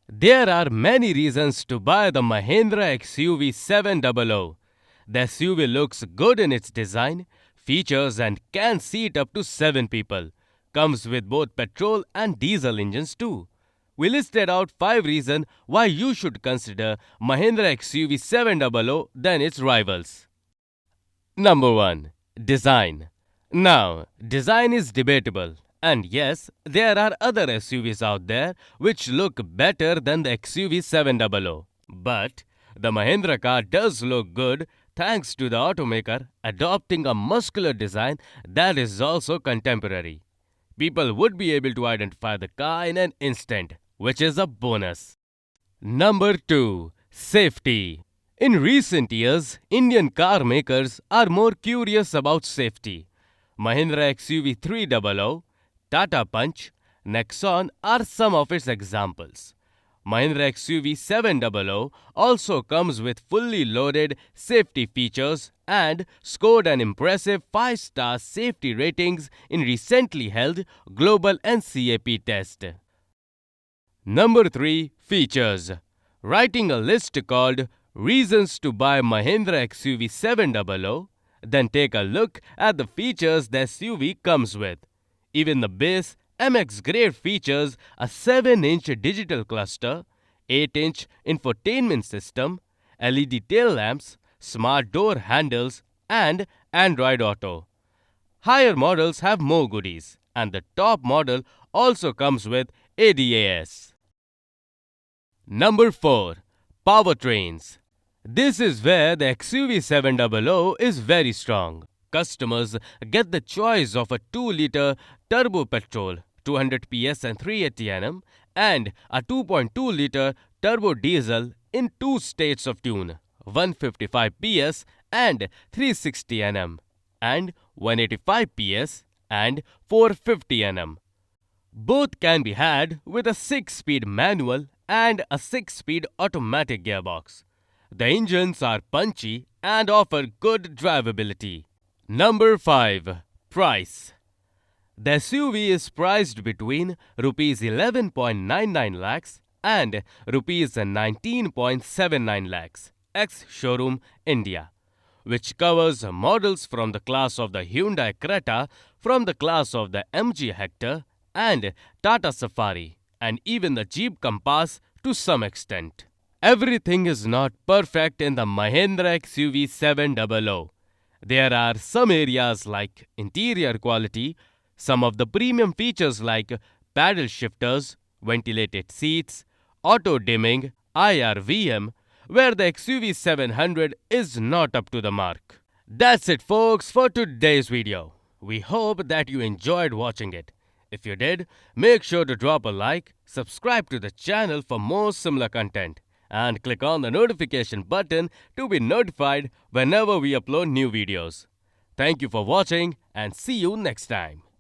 There are many reasons to buy the Mahindra XUV 700. The SUV looks good in its design, features and can seat up to 7 people. Comes with both petrol and diesel engines too. We listed out 5 reasons why you should consider Mahindra XUV 700 than its rivals. Number 1. Design. Now, design is debatable. And yes, there are other SUVs out there which look better than the XUV 700. But the Mahindra car does look good thanks to the automaker adopting a muscular design that is also contemporary. People would be able to identify the car in an instant, which is a bonus. Number 2. Safety. In recent years, Indian car makers are more curious about safety. Mahindra XUV 300, Tata Punch, Nexon are some of its examples. Mahindra XUV 700 also comes with fully loaded safety features and scored an impressive 5-star safety ratings in recently held global NCAP test. Number 3. Features. Writing a list called Reasons to buy Mahindra XUV 700, then take a look at the features the SUV comes with. Even the base MX grade features a 7-inch digital cluster, 8-inch infotainment system, LED tail lamps, smart door handles, and Android Auto. Higher models have more goodies, and the top model also comes with ADAS. Number 4. Powertrains. This is where the XUV 700 is very strong. Customers get the choice of a 2-liter turbo petrol, 200 PS and 380 Nm, and a 2.2-liter turbo diesel in 2 states of tune, 155 PS and 360 Nm, and 185 PS and 450 Nm. Both can be had with a 6-speed manual and a 6-speed automatic gearbox. The engines are punchy and offer good drivability. Number 5. Price. The SUV is priced between Rs 11.99 lakhs and Rs 19.79 lakhs, ex-showroom India, which covers models from the class of the Hyundai Creta, from the class of the MG Hector and Tata Safari, and even the Jeep Compass to some extent. Everything is not perfect in the Mahindra XUV 700. There are some areas like interior quality, some of the premium features like paddle shifters, ventilated seats, auto dimming, IRVM, where the XUV 700 is not up to the mark. That's it, folks, for today's video. We hope that you enjoyed watching it. If you did, make sure to drop a like, subscribe to the channel for more similar content, and click on the notification button to be notified whenever we upload new videos. Thank you for watching and see you next time.